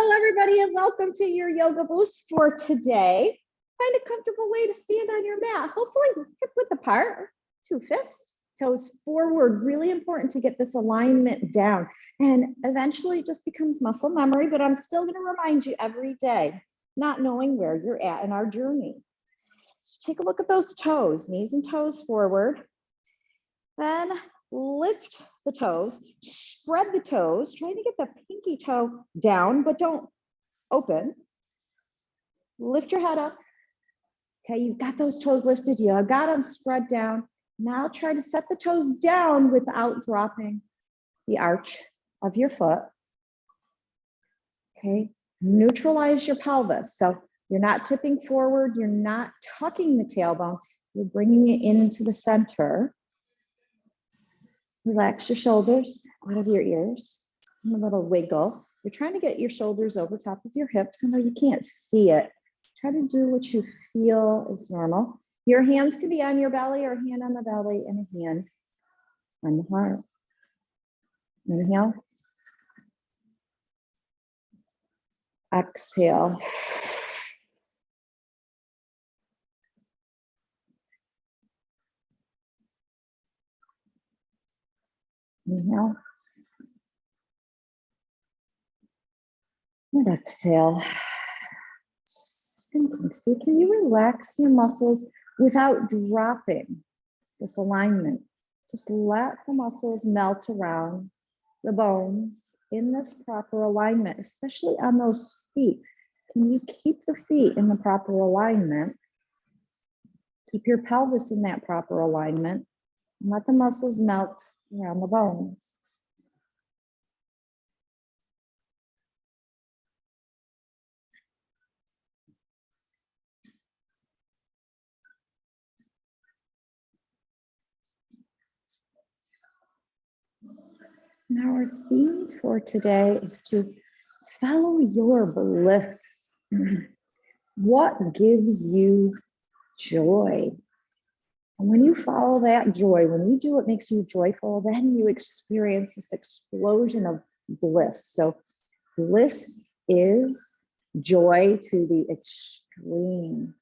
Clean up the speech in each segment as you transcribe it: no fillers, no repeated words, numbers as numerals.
Hello, everybody, and welcome to your yoga boost for today. Find a comfortable way to stand on your mat. Hopefully hip width apart, 2 fists, toes forward. Really important to get this alignment down. And eventually it just becomes muscle memory, but I'm still going to remind you every day, not knowing where you're at in our journey. So take a look at those toes, knees and toes forward. Then lift the toes, spread the toes, trying to get the pinky toe down, but don't open. Lift your head up. Okay, you've got those toes lifted. You've got them spread down. Now try to set the toes down without dropping the arch of your foot. Okay, neutralize your pelvis. So you're not tipping forward. You're not tucking the tailbone. You're bringing it into the center. Relax your shoulders out of your ears. And a little wiggle. You're trying to get your shoulders over top of your hips. I know you can't see it. Try to do what you feel is normal. Your hands can be on your belly or a hand on the belly and a hand on the heart. Inhale. Exhale. Inhale. And exhale. Sinking. See, can you relax your muscles without dropping this alignment? Just let the muscles melt around the bones in this proper alignment, especially on those feet. Can you keep the feet in the proper alignment? Keep your pelvis in that proper alignment and let the muscles melt around the bones. Now our theme for today is to follow your bliss. What gives you joy? And when you follow that joy, when you do what makes you joyful, then you experience this explosion of bliss. So bliss is joy to the extreme.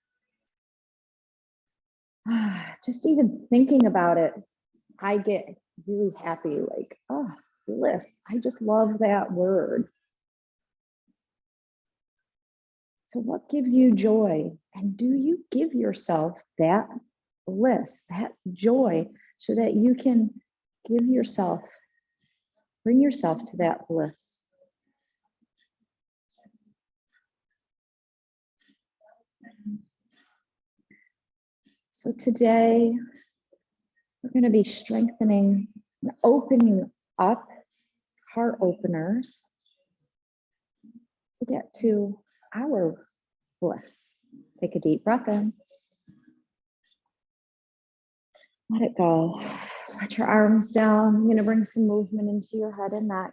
Just even thinking about it, I get really happy, like, oh, bliss. I just love that word. So what gives you joy? And do you give yourself that bliss, that joy, so that you can give yourself, bring yourself to that bliss? So today, we're going to be strengthening and opening up heart openers to get to our bliss. Take a deep breath in. Let it go. Let your arms down. I'm going to bring some movement into your head and neck.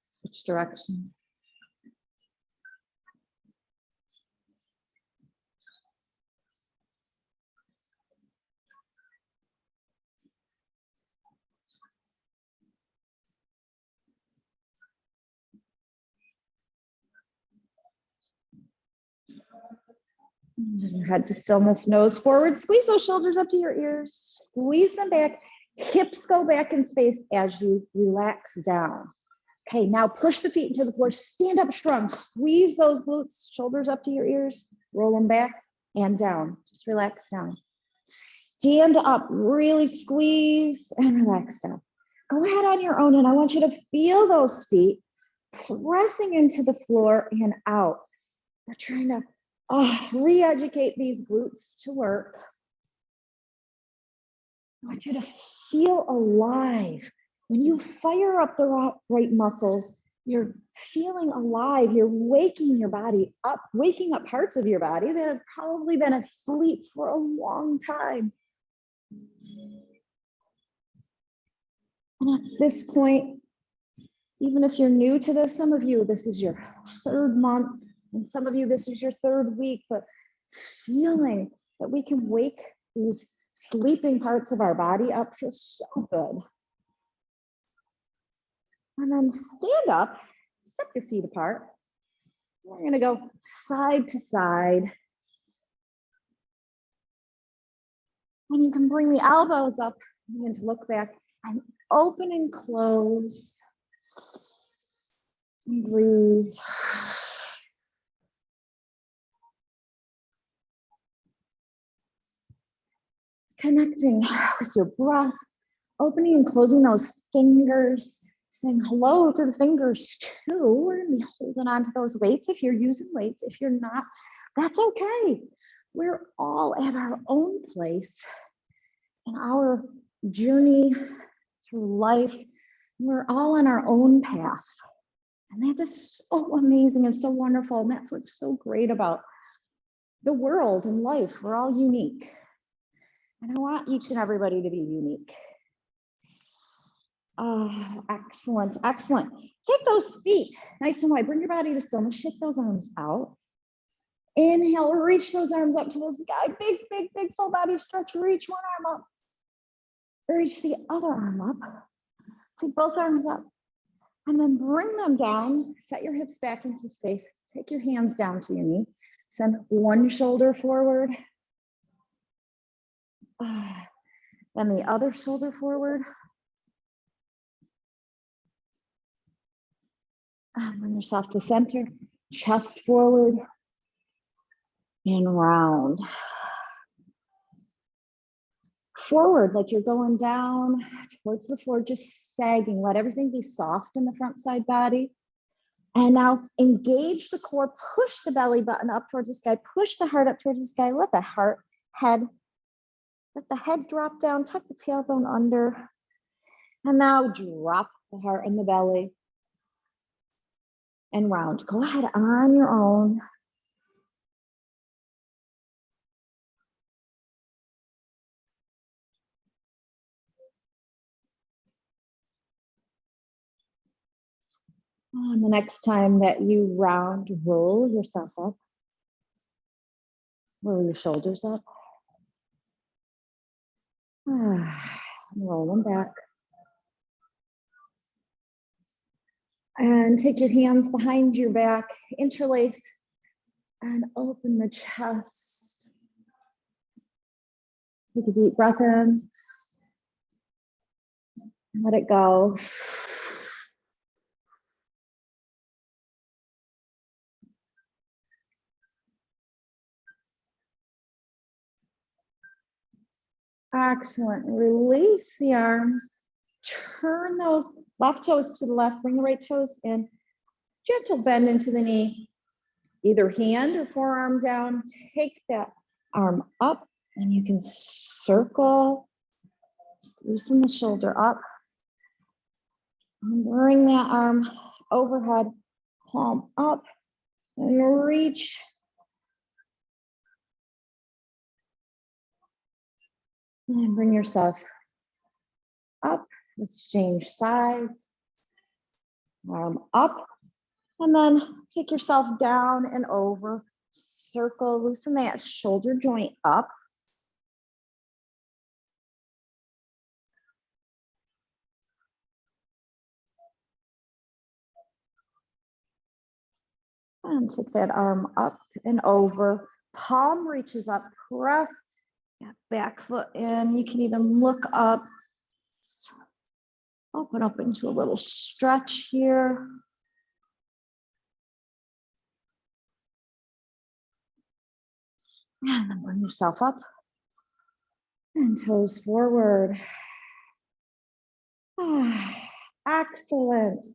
Switch direction. Your head to stillness, nose forward. Squeeze those shoulders up to your ears. Squeeze them back. Hips go back in space as you relax down. Okay, now push the feet into the floor. Stand up strong. Squeeze those glutes, shoulders up to your ears. Roll them back and down. Just relax down. Stand up, really squeeze and relax down. Go ahead on your own, and I want you to feel those feet pressing into the floor and out. We're trying to re-educate these glutes to work. I want you to feel alive. When you fire up the right muscles, you're feeling alive. You're waking your body up, waking up parts of your body that have probably been asleep for a long time. And at this point, even if you're new to this, some of you, this is your 3rd month, and some of you, this is your 3rd week, but feeling that we can wake these sleeping parts of our body up. Feels so good. And then stand up, step your feet apart. We're gonna go side to side. And you can bring the elbows up, begin to look back and open and close. And breathe. Connecting with your breath, opening and closing those fingers, saying hello to the fingers too. We're gonna be holding on to those weights if you're using weights. If you're not, that's okay. We're all at our own place in our journey through life. We're all on our own path. And that is so amazing and so wonderful. And that's what's so great about the world and life. We're all unique. And I want each and everybody to be unique. Oh, excellent, excellent. Take those feet nice and wide. Bring your body to stillness. Shake those arms out. Inhale, reach those arms up to the sky. Big, big, big full body stretch. Reach one arm up. Reach the other arm up. Take both arms up. And then bring them down. Set your hips back into space. Take your hands down to your knee. Send one shoulder forward. Then the other shoulder forward. Bring yourself to center. Chest forward. And round. Forward, like you're going down towards the floor, just sagging. Let everything be soft in the front side body. And now engage the core, push the belly button up towards the sky, push the heart up towards the sky, let the head drop down, tuck the tailbone under. And now drop the heart in the belly and round. Go ahead on your own. And the next time that you round, roll yourself up. Roll your shoulders up. Roll them back. And take your hands behind your back, interlace, and open the chest. Take a deep breath in. Let it go. Excellent. Release the arms. Turn those left toes to the left. Bring the right toes in. Gentle bend into the knee. Either hand or forearm down. Take that arm up and you can circle. Loosen the shoulder up. And bring that arm overhead. Palm up and reach. And bring yourself up. Let's change sides. Arm up. And then take yourself down and over. Circle, loosen that shoulder joint up. And take that arm up and over. Palm reaches up, press that back foot in. You can even look up. Open up into a little stretch here. And then bring yourself up. And toes forward. Excellent.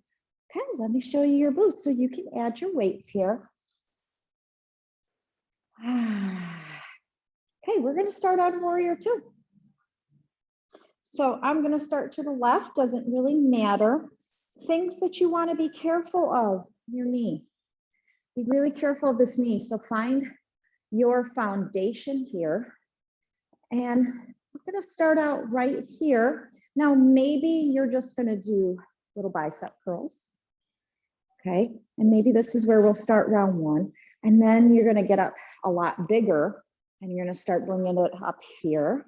Okay, let me show you your boost so you can add your weights here. Okay, we're going to start on warrior two. So I'm going to start to the left, doesn't really matter. Things that you want to be careful of, your knee. Be really careful of this knee. So find your foundation here. And we're going to start out right here. Now, maybe you're just going to do little bicep curls. Okay, and maybe this is where we'll start round one. And then you're going to get up a lot bigger And you're gonna start bringing it up here.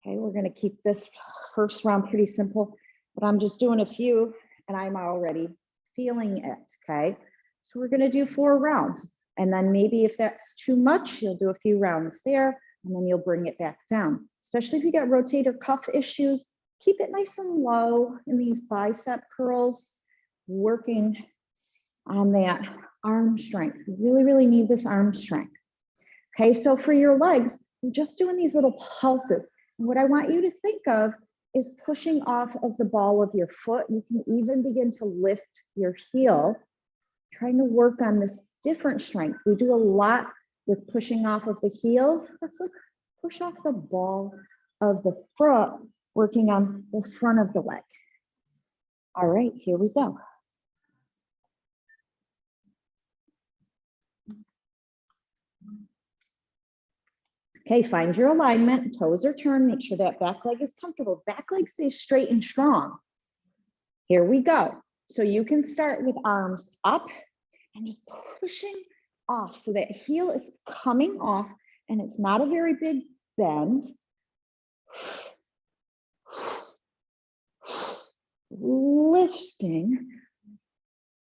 Okay, we're gonna keep this first round pretty simple, but I'm just doing a few and I'm already feeling it, okay? So we're gonna do 4 rounds. And then maybe if that's too much, you'll do a few rounds there and then you'll bring it back down. Especially if you got rotator cuff issues, keep it nice and low in these bicep curls, working on that arm strength. We really, really need this arm strength. Okay, so for your legs, we're just doing these little pulses. And what I want you to think of is pushing off of the ball of your foot. You can even begin to lift your heel, trying to work on this different strength. We do a lot with pushing off of the heel. Let's push off the ball of the foot, working on the front of the leg. All right, here we go. Okay, find your alignment, toes are turned, make sure that back leg is comfortable. Back leg stays straight and strong. Here we go. So you can start with arms up and just pushing off so that heel is coming off and it's not a very big bend. Lifting,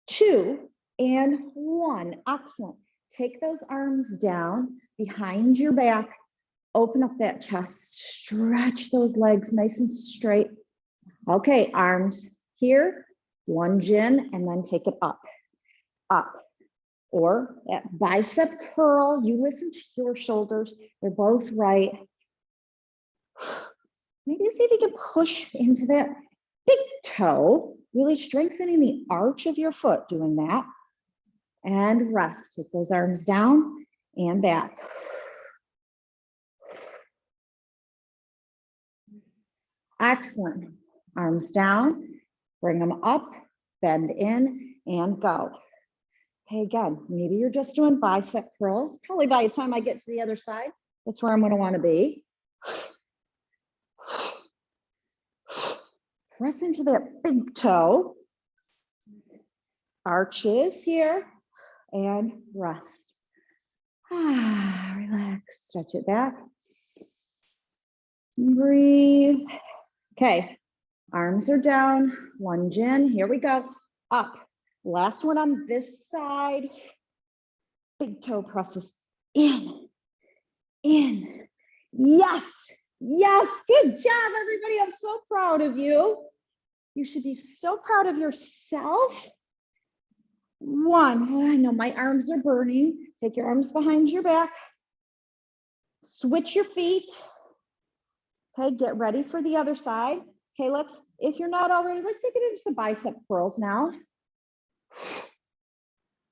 2 and 1, excellent. Take those arms down behind your back, open up that chest, stretch those legs nice and straight. Okay, arms here, lunge in and then take it up, up. Or that bicep curl, you listen to your shoulders, they're both right. Maybe see if you can push into that big toe, really strengthening the arch of your foot, doing that. And rest, take those arms down and back. Excellent, arms down, bring them up, bend in and go. Okay, again, maybe you're just doing bicep curls. Probably by the time I get to the other side, that's where I'm gonna wanna be. Press into that big toe. Arches here and rest. Relax, stretch it back. Breathe. Okay, arms are down, lunge in, here we go, up. Last one on this side. Big toe presses in. Yes, yes, good job, everybody. I'm so proud of you. You should be so proud of yourself. 1, oh, I know my arms are burning. Take your arms behind your back. Switch your feet. Okay, get ready for the other side. Okay, if you're not already, let's take it into some bicep curls now.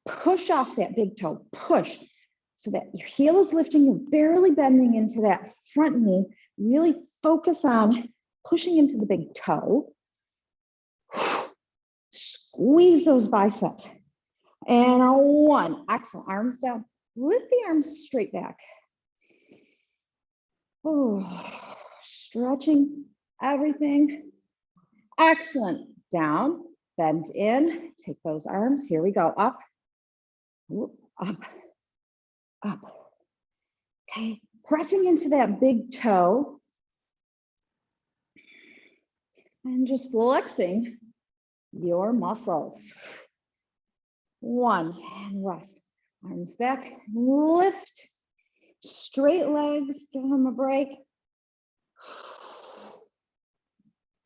Push off that big toe, push. So that your heel is lifting, you're barely bending into that front knee. Really focus on pushing into the big toe. Squeeze those biceps. And a 1, excellent, arms down. Lift the arms straight back. Oh, stretching everything. Excellent, down, bend in, take those arms, here we go, up, up, up. Okay, pressing into that big toe and just flexing your muscles. 1, and rest. Arms back, lift, straight legs, give them a break.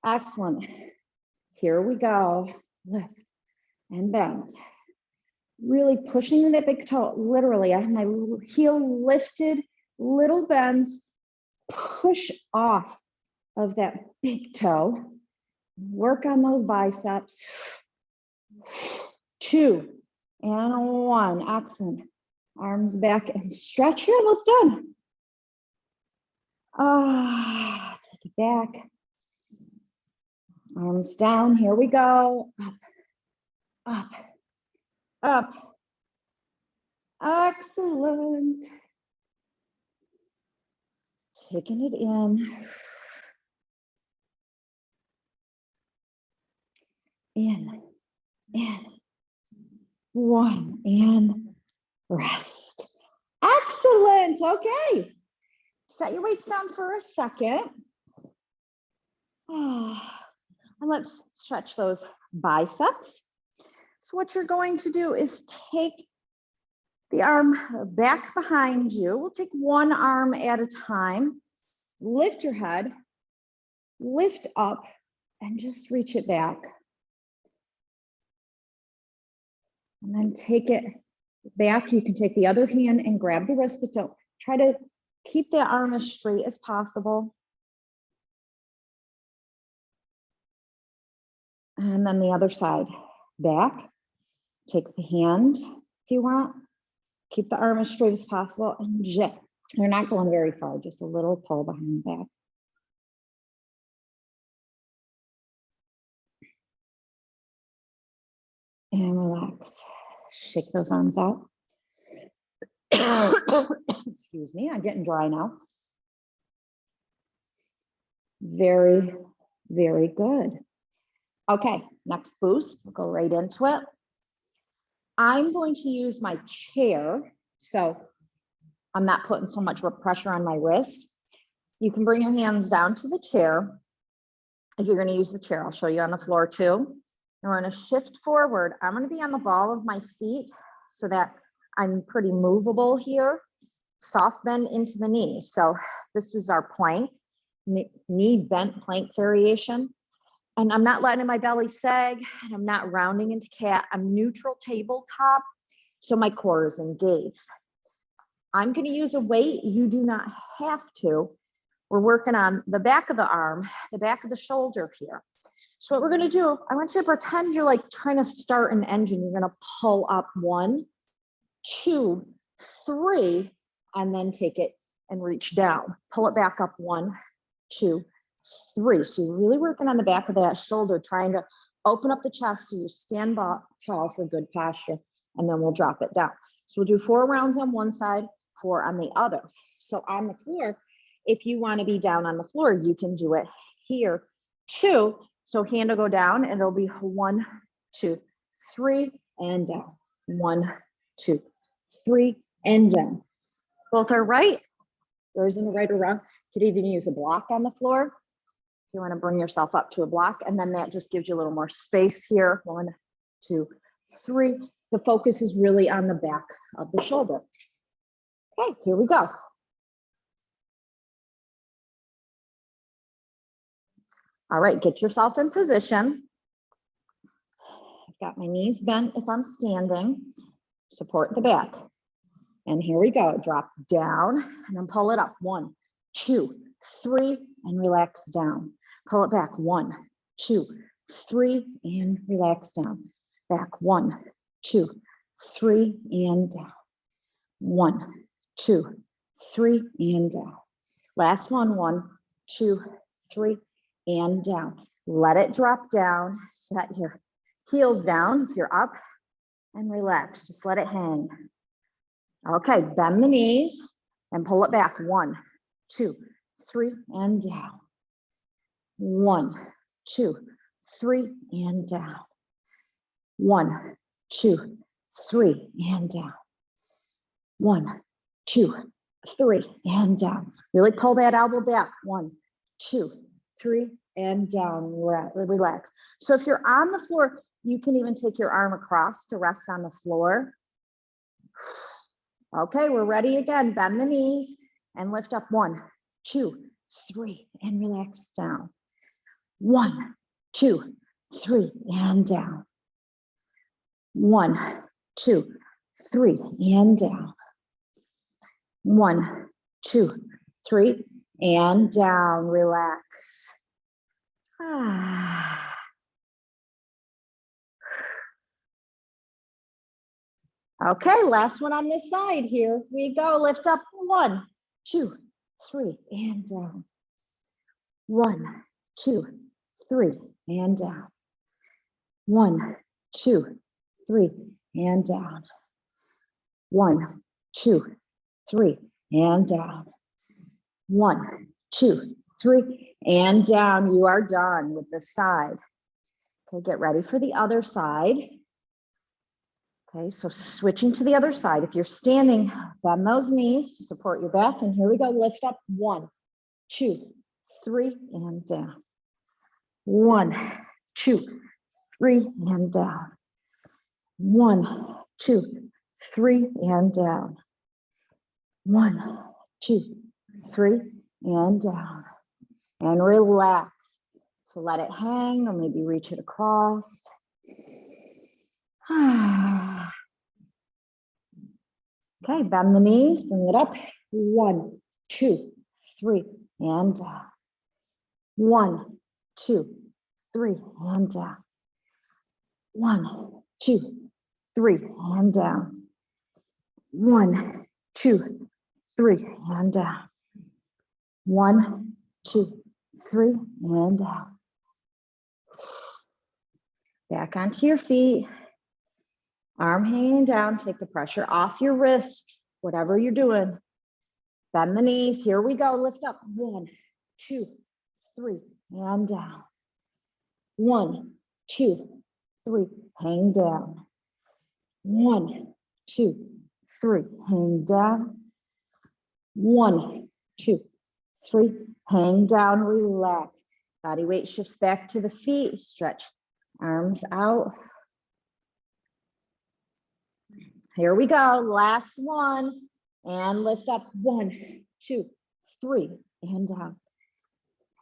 Excellent. Here we go. Lift and bend. Really pushing that big toe. Literally, I have my heel lifted, little bends. Push off of that big toe. Work on those biceps. 2 and 1. Excellent. Arms back and stretch. You're almost done. Take it back. Arms down. Here we go. Up, up, up. Excellent. Taking it in. In. 1 and rest. Excellent. Okay. Set your weights down for a second. And let's stretch those biceps. So what you're going to do is take the arm back behind you. We'll take one arm at a time. Lift your head, lift up, and just reach it back. And then take it back. You can take the other hand and grab the wrist, but don't try to keep that arm as straight as possible. And then the other side, back. Take the hand if you want. Keep the arm as straight as possible and jet. You're not going very far, just a little pull behind the back. And relax. Shake those arms out. Excuse me, I'm getting dry now. Very, very good. Okay, next boost, we'll go right into it. I'm going to use my chair, so I'm not putting so much pressure on my wrist. You can bring your hands down to the chair. If you're going to use the chair, I'll show you on the floor too. And we're going to shift forward. I'm going to be on the ball of my feet so that I'm pretty movable here. Soft bend into the knee. So this was our plank, knee bent plank variation. And I'm not letting my belly sag, and I'm not rounding into cat. I'm neutral tabletop, so my core is engaged. I'm going to use a weight. You do not have to. We're working on the back of the arm, the back of the shoulder here. So what we're going to do, I want you to pretend you're like trying to start an engine. You're going to pull up 1, 2, 3, and then take it and reach down. Pull it back up 1, 2, 3. So you're really working on the back of that shoulder, trying to open up the chest so you stand tall for good posture, and then we'll drop it down. So we'll do 4 rounds on one side, 4 on the other. So on the floor, if you want to be down on the floor, you can do it here too. So hand will go down and it'll be 1, 2, 3, and down. 1, 2, 3, and down. Both are right. There isn't a right or wrong. You could even use a block on the floor. You want to bring yourself up to a block, and then that just gives you a little more space here. 1, 2, 3. The focus is really on the back of the shoulder. Okay, here we go. All right, get yourself in position. I've got my knees bent if I'm standing. Support the back. And here we go. Drop down and then pull it up. 1, 2, 3, and relax down. Pull it back. 1, 2, 3, and relax down. Back. 1, 2, 3, and down. 1, 2, 3, and down. Last one. 1, 2, 3, and down. Let it drop down. Set your heels down if you're up, and relax. Just let it hang. Okay, bend the knees and pull it back. 1, 2, 3, and down. 1, 2, 3, and down. 1, 2, 3, and down. 1, 2, 3, and down. Really pull that elbow back. 1, 2, 3, and down. Relax. So if you're on the floor, you can even take your arm across to rest on the floor. Okay, we're ready again. Bend the knees and lift up. 1, 2, 3, and relax down. 1, 2, 3, and down. 1, 2, 3, and down. 1, 2, 3, and down. Relax. Okay, last one on this side. Here we go. Lift up. 1, 2, 3, and down. 1, 2, 3, and down. 1, 2, 3, and down. 1, 2, 3, and down. 1, 2, 3, and down. You are done with this side. Okay, get ready for the other side. Okay, so switching to the other side. If you're standing, bend those knees to support your back. And here we go. Lift up. 1, 2, 3, and down. 1, 2, 3, and down. 1, 2, 3, and down. 1, 2, 3, and down. And relax. So let it hang or maybe reach it across. Okay, bend the knees, bring it up. 1, 2, 3, and down. 1, 2, 3, and down. 1, 2, 3, and down. 1, 2, 3, and down. 1, 2, 3, and down. Back onto your feet. Arm hanging down. Take the pressure off your wrist, whatever you're doing. Bend the knees. Here we go. Lift up. 1, 2, 3, and down. 1, 2, 3, hang down. 1, 2, 3, hang down. 1, 2, 3, hang down, relax. Body weight shifts back to the feet, stretch arms out. Here we go, last one, and lift up. 1, 2, 3, and down.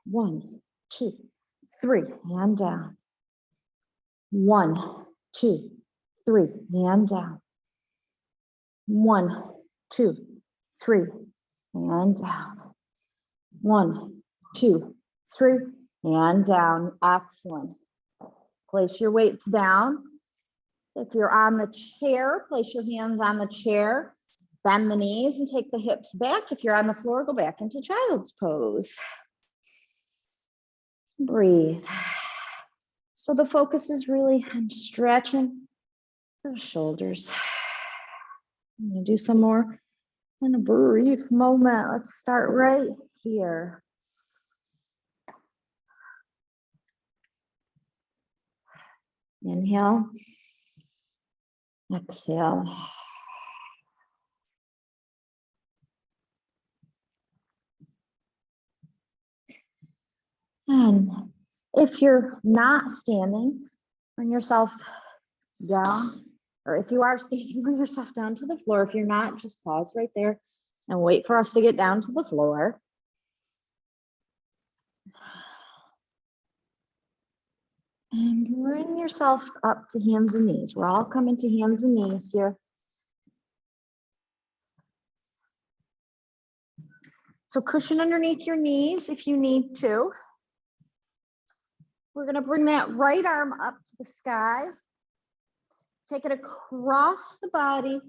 1, 2, 3, and down. 1, 2, 3, and down. 1, 2, 3, and down. 1, 2, 3, and down. Excellent. Place your weights down. If you're on the chair, place your hands on the chair. Bend the knees and take the hips back. If you're on the floor, go back into child's pose. Breathe. So the focus is really on stretching the shoulders. I'm going to do some more in a brief moment. Let's start right here. Inhale. Exhale. And if you're not standing, bring yourself down. Or if you are standing, bring yourself down to the floor. If you're not, just pause right there and wait for us to get down to the floor. And bring yourself up to hands and knees. We're all coming to hands and knees here. So cushion underneath your knees if you need to. We're going to bring that right arm up to the sky. Take it across the body,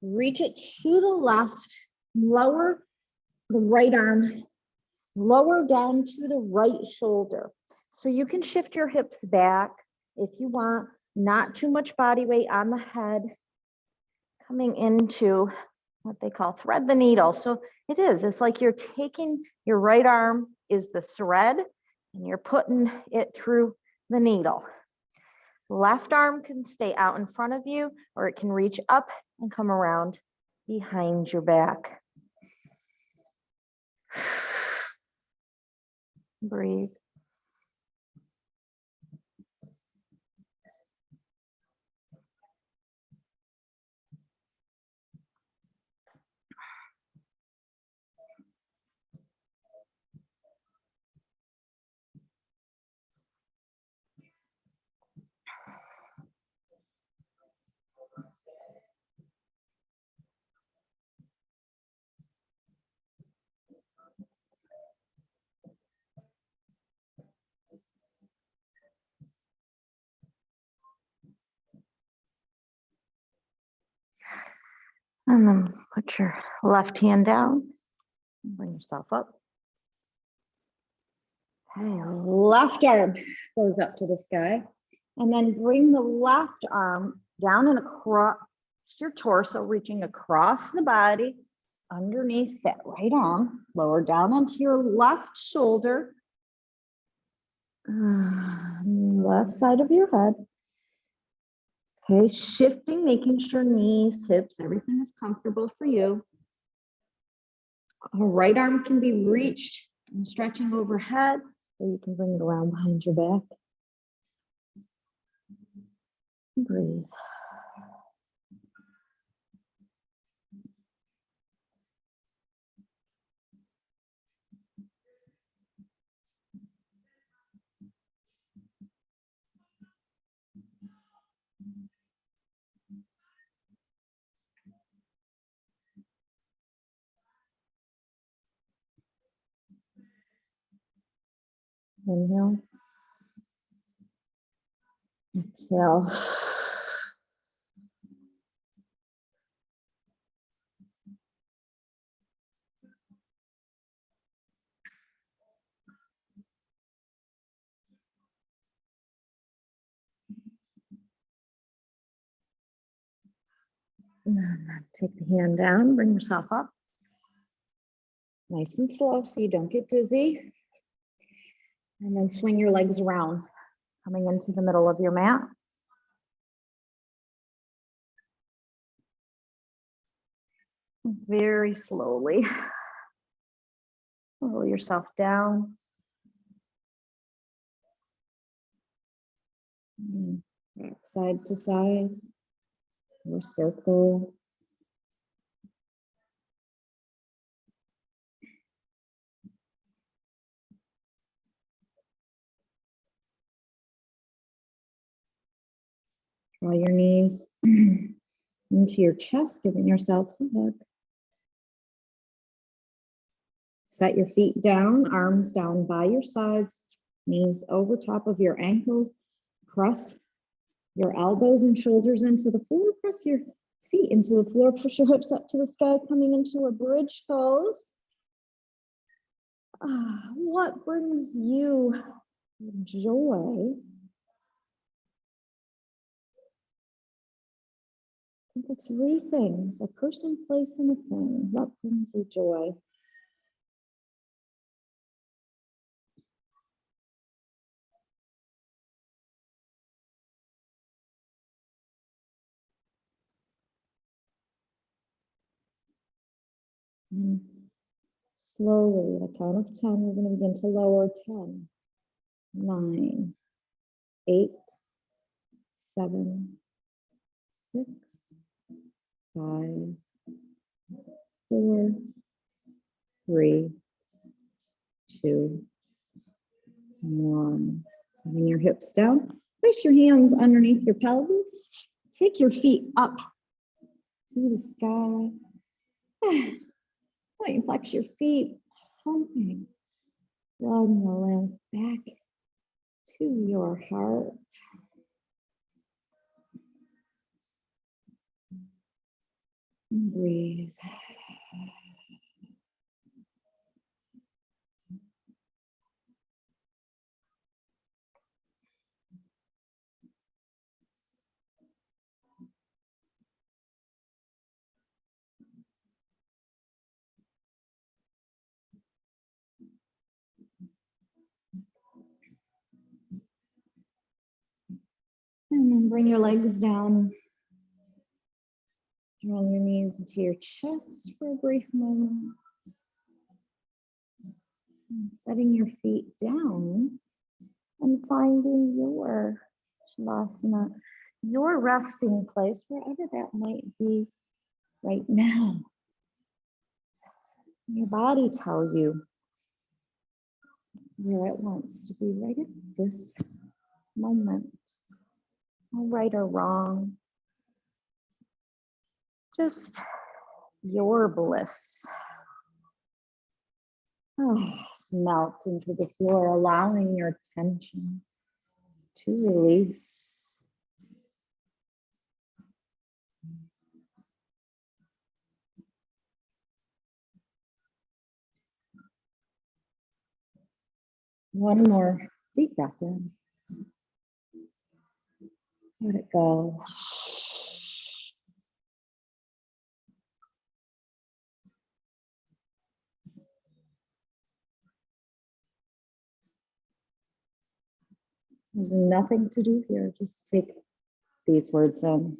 reach it to the left, lower the right arm, lower down to the right shoulder. So you can shift your hips back if you want, not too much body weight on the head, coming into what they call thread the needle. So it's like you're taking your right arm is the thread and you're putting it through the needle. Left arm can stay out in front of you, or it can reach up and come around behind your back. Breathe. And then put your left hand down, bring yourself up. Okay, left arm goes up to the sky. And then bring the left arm down and across your torso, reaching across the body, underneath that right arm, lower down onto your left shoulder, left side of your head. Okay, shifting, making sure knees, hips, everything is comfortable for you. Right arm can be reached and stretching overhead, or you can bring it around behind your back. Breathe. Inhale. Exhale. And then take the hand down, bring yourself up. Nice and slow so you don't get dizzy. And then swing your legs around, coming into the middle of your mat. Very slowly. Roll yourself down. Side to side, or circle. Draw your knees into your chest, giving yourselves a hug. Set your feet down, arms down by your sides, knees over top of your ankles. Press your elbows and shoulders into the floor. Press your feet into the floor. Push your hips up to the sky, coming into a bridge pose. What brings you joy? Think of three things: a person, place, and a thing. What brings you joy? And slowly, at a count of 10, we're going to begin to lower. 10, 9, 8, 7, 6, 5, 4, 3, 2, 1. Having your hips down. Place your hands underneath your pelvis. Take your feet up to the sky. Point and flex your feet, pumping blood and the lymph back to your heart. And breathe. And then bring your legs down. Draw your knees into your chest for a brief moment. And setting your feet down and finding your Shavasana, your resting place, wherever that might be right now. Your body tell you where it wants to be right at this moment. No right or wrong. Just your bliss. Melt into the floor, allowing your tension to release. One more deep breath in. Let it go. There's nothing to do here. Just take these words in.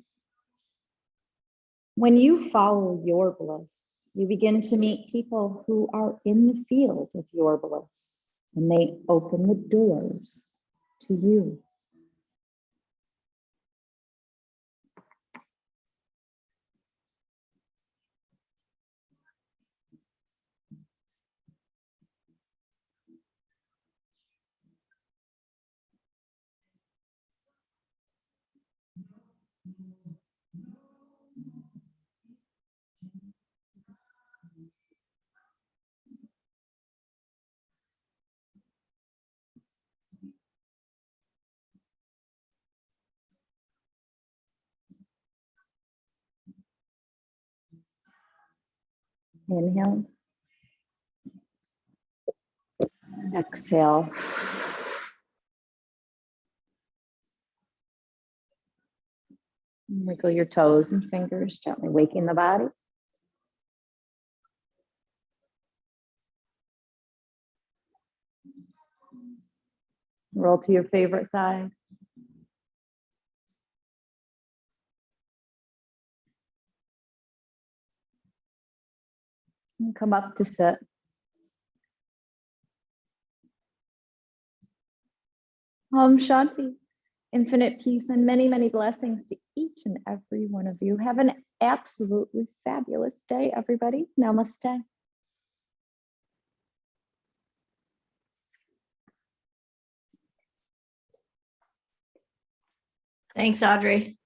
When you follow your bliss, you begin to meet people who are in the field of your bliss, and they open the doors to you. Inhale. Exhale. Wiggle your toes and fingers, gently waking the body. Roll to your favorite side. And come up to sit. Om Shanti. Infinite peace and many, many blessings to each and every one of you. Have an absolutely fabulous day, everybody. Namaste. Thanks, Audrey.